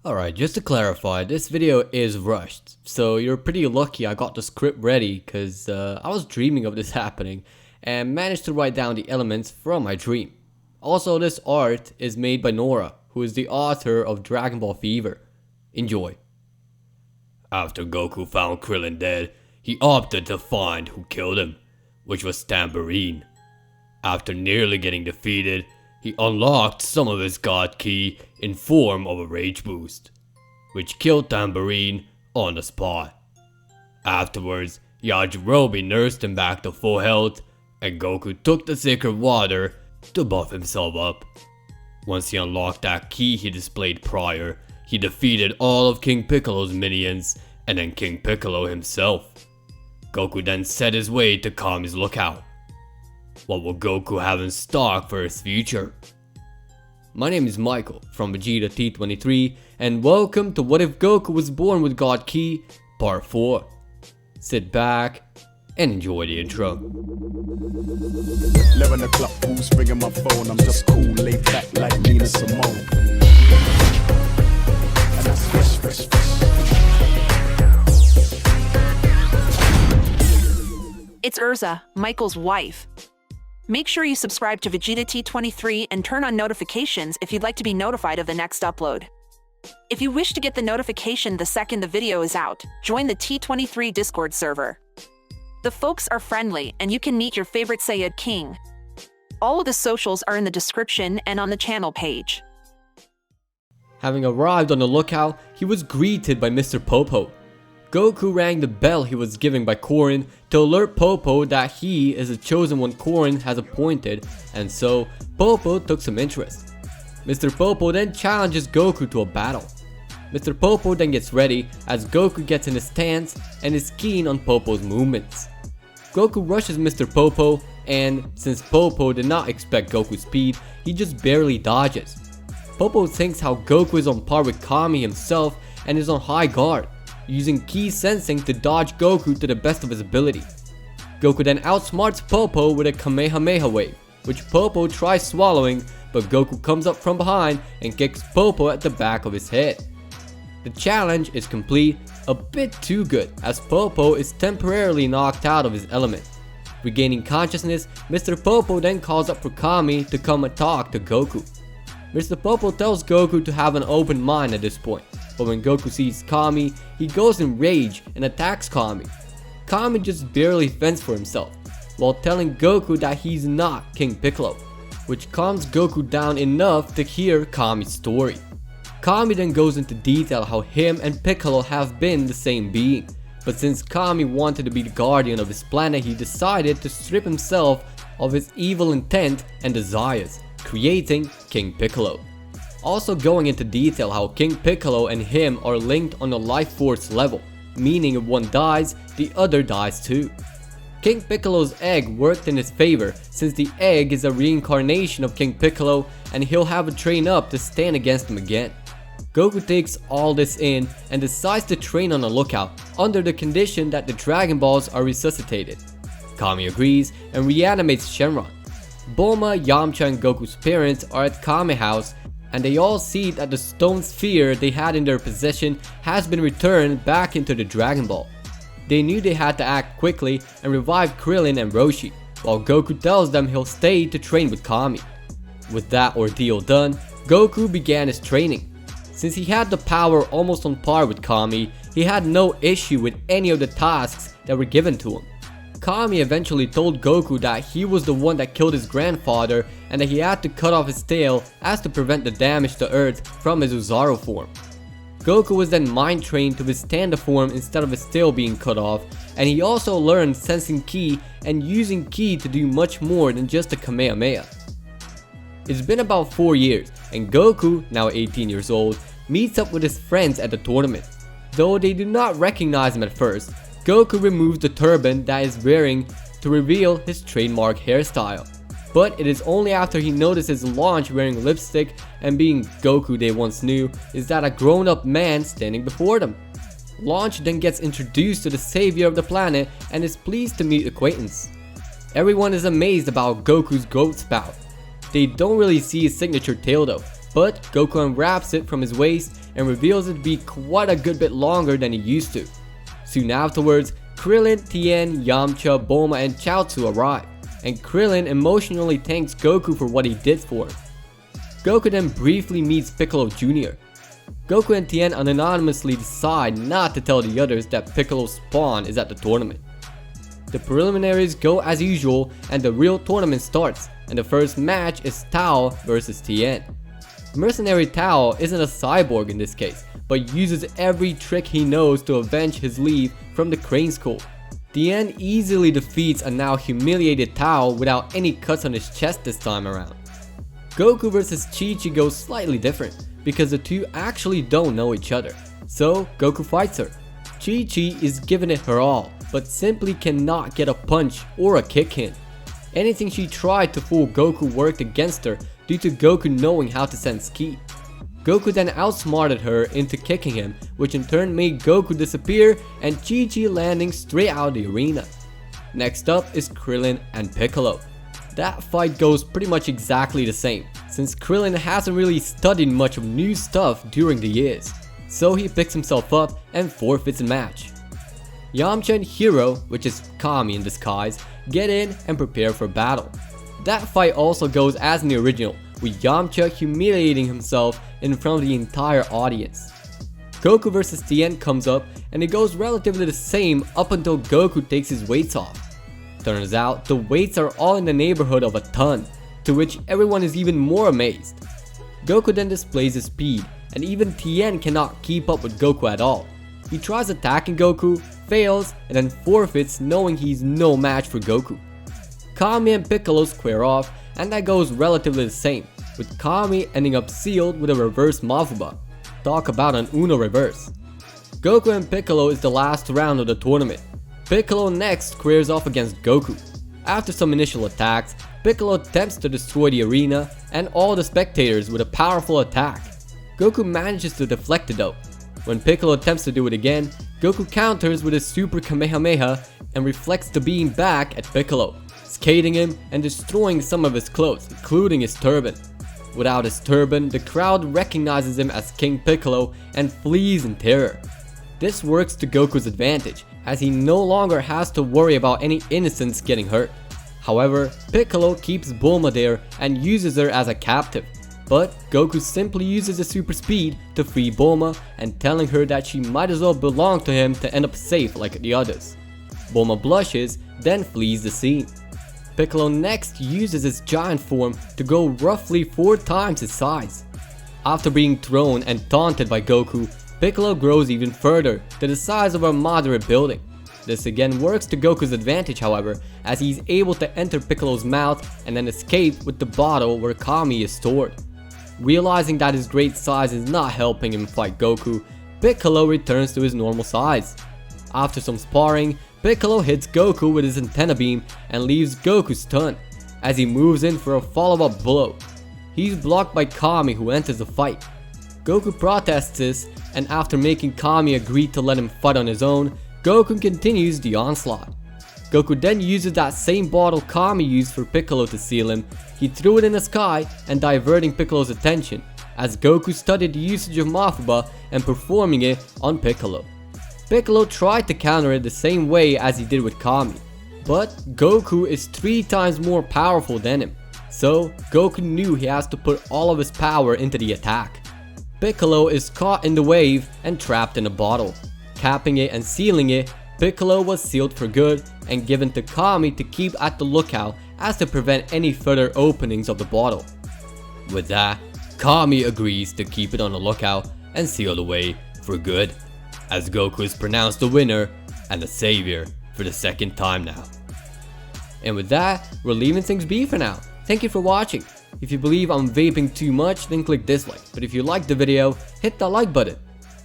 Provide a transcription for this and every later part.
Alright, just to clarify, this video is rushed, so you're pretty lucky I got the script ready because I was dreaming of this happening and managed to write down the elements from my dream. Also, this art is made by Nora, who is the author of Dragon Ball Fever. Enjoy. After Goku found Krillin dead, he opted to find who killed him, which was Tambourine. After nearly getting defeated, he unlocked some of his God Ki in form of a rage boost, which killed Tambourine on the spot. Afterwards, Yajirobe nursed him back to full health, and Goku took the sacred water to buff himself up. Once he unlocked that ki he displayed prior, he defeated all of King Piccolo's minions and then King Piccolo himself. Goku then set his way to Kami's lookout. What will Goku have in stock for his future? My name is Michael from Vegeta T23 and welcome to What If Goku Was Born with God Ki Part 4. Sit back and enjoy the intro. 11 o'clock, who's ringing my phone? I'm just cool, laid back like Nina Simone. And that's fresh. It's Urza, Michael's wife. Make sure you subscribe to Vegeta T23 and turn on notifications if you'd like to be notified of the next upload. If you wish to get the notification the second the video is out, join the T23 Discord server. The folks are friendly and you can meet your favorite Saiyajin King. All of the socials are in the description and on the channel page. Having arrived on the lookout, he was greeted by Mr. Popo. Goku rang the bell he was given by Korin to alert Popo that he is the chosen one Korin has appointed, and so Popo took some interest. Mr. Popo then challenges Goku to a battle. Mr. Popo then gets ready as Goku gets in his stance and is keen on Popo's movements. Goku rushes Mr. Popo and since Popo did not expect Goku's speed, he just barely dodges. Popo thinks how Goku is on par with Kami himself and is on high guard, using Ki sensing to dodge Goku to the best of his ability. Goku then outsmarts Popo with a Kamehameha wave, which Popo tries swallowing, but Goku comes up from behind and kicks Popo at the back of his head. The challenge is complete, a bit too good as Popo is temporarily knocked out of his element. Regaining consciousness, Mr. Popo then calls up for Kami to come and talk to Goku. Mr. Popo tells Goku to have an open mind at this point, but when Goku sees Kami, he goes in rage and attacks Kami. Kami just barely fends for himself, while telling Goku that he's not King Piccolo, which calms Goku down enough to hear Kami's story. Kami then goes into detail how him and Piccolo have been the same being, but since Kami wanted to be the guardian of his planet, he decided to strip himself of his evil intent and desires, creating King Piccolo. Also going into detail how King Piccolo and him are linked on a life force level, meaning if one dies, the other dies too. King Piccolo's egg worked in his favor since the egg is a reincarnation of King Piccolo and he'll have to train up to stand against him again. Goku takes all this in and decides to train on a lookout under the condition that the Dragon Balls are resuscitated. Kami agrees and reanimates Shenron. Bulma, Yamcha and Goku's parents are at Kami house and they all see that the stone sphere they had in their possession has been returned back into the Dragon Ball. They knew they had to act quickly and revive Krillin and Roshi, while Goku tells them he'll stay to train with Kami. With that ordeal done, Goku began his training. Since he had the power almost on par with Kami, he had no issue with any of the tasks that were given to him. Kami eventually told Goku that he was the one that killed his grandfather and that he had to cut off his tail as to prevent the damage to Earth from his Uzaru form. Goku was then mind trained to withstand the form instead of his tail being cut off, and he also learned sensing Ki and using Ki to do much more than just a Kamehameha. It's been about 4 years and Goku, now 18 years old, meets up with his friends at the tournament. Though they do not recognize him at first, Goku removes the turban that he's wearing to reveal his trademark hairstyle. But it is only after he notices Launch wearing lipstick and being Goku they once knew is that a grown-up man standing before them. Launch then gets introduced to the savior of the planet and is pleased to meet acquaintance. Everyone is amazed about Goku's growth spout. They don't really see his signature tail though, but Goku unwraps it from his waist and reveals it to be quite a good bit longer than he used to. Soon afterwards, Krillin, Tien, Yamcha, Bulma, and Chaozu arrive, and Krillin emotionally thanks Goku for what he did for him. Goku then briefly meets Piccolo Jr. Goku and Tien anonymously decide not to tell the others that Piccolo's spawn is at the tournament. The preliminaries go as usual and the real tournament starts, and the first match is Tao versus Tien. Mercenary Tao isn't a cyborg in this case, but uses every trick he knows to avenge his leave from the Crane School. Tien easily defeats a now humiliated Tao without any cuts on his chest this time around. Goku versus Chi-Chi goes slightly different, because the two actually don't know each other, so Goku fights her. Chi-Chi is giving it her all, but simply cannot get a punch or a kick in. Anything she tried to fool Goku worked against her due to Goku knowing how to sense ki. Goku then outsmarted her into kicking him, which in turn made Goku disappear and Chi-Chi landing straight out of the arena. Next up is Krillin and Piccolo. That fight goes pretty much exactly the same, since Krillin hasn't really studied much of new stuff during the years, so he picks himself up and forfeits the match. Yamcha and Hero, which is Kami in disguise, get in and prepare for battle. That fight also goes as in the original, with Yamcha humiliating himself in front of the entire audience. Goku vs Tien comes up and it goes relatively the same up until Goku takes his weights off. Turns out the weights are all in the neighborhood of a ton, to which everyone is even more amazed. Goku then displays his speed, and even Tien cannot keep up with Goku at all. He tries attacking Goku, fails, and then forfeits knowing he's no match for Goku. Kami and Piccolo square off, and that goes relatively the same, with Kami ending up sealed with a reverse Mafuba. Talk about an Uno reverse. Goku and Piccolo is the last round of the tournament. Piccolo next squares off against Goku. After some initial attacks, Piccolo attempts to destroy the arena and all the spectators with a powerful attack. Goku manages to deflect it though. When Piccolo attempts to do it again, Goku counters with his Super Kamehameha and reflects the beam back at Piccolo, skating him and destroying some of his clothes, including his turban. Without his turban, the crowd recognizes him as King Piccolo and flees in terror. This works to Goku's advantage, as he no longer has to worry about any innocents getting hurt. However, Piccolo keeps Bulma there and uses her as a captive, but Goku simply uses his super speed to free Bulma and telling her that she might as well belong to him to end up safe like the others. Bulma blushes, then flees the scene. Piccolo next uses his giant form to go roughly 4 times his size. After being thrown and taunted by Goku, Piccolo grows even further to the size of a moderate building. This again works to Goku's advantage however, as he's able to enter Piccolo's mouth and then escape with the bottle where Kami is stored. Realizing that his great size is not helping him fight Goku, Piccolo returns to his normal size. After some sparring, Piccolo hits Goku with his antenna beam and leaves Goku stunned, as he moves in for a follow-up blow. He's blocked by Kami who enters the fight. Goku protests this, and after making Kami agree to let him fight on his own, Goku continues the onslaught. Goku then uses that same bottle Kami used for Piccolo to seal him. He threw it in the sky and diverting Piccolo's attention, as Goku studied the usage of Mafuba and performing it on Piccolo. Piccolo tried to counter it the same way as he did with Kami, but Goku is 3 times more powerful than him, so Goku knew he has to put all of his power into the attack. Piccolo is caught in the wave and trapped in a bottle. Capping it and sealing it, Piccolo was sealed for good and given to Kami to keep at the lookout as to prevent any further openings of the bottle. With that, Kami agrees to keep it on the lookout and seal the way for good, as Goku is pronounced the winner and the savior for the 2nd time now. And with that, we're leaving things be for now. Thank you for watching. If you believe I'm vaping too much, then click dislike. But if you liked the video, hit that like button.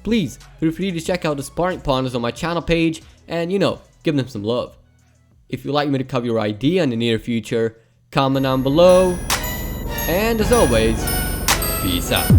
Please feel free to check out the sparring partners on my channel page and give them some love. If you'd like me to cover your idea in the near future, comment down below. And as always, peace out.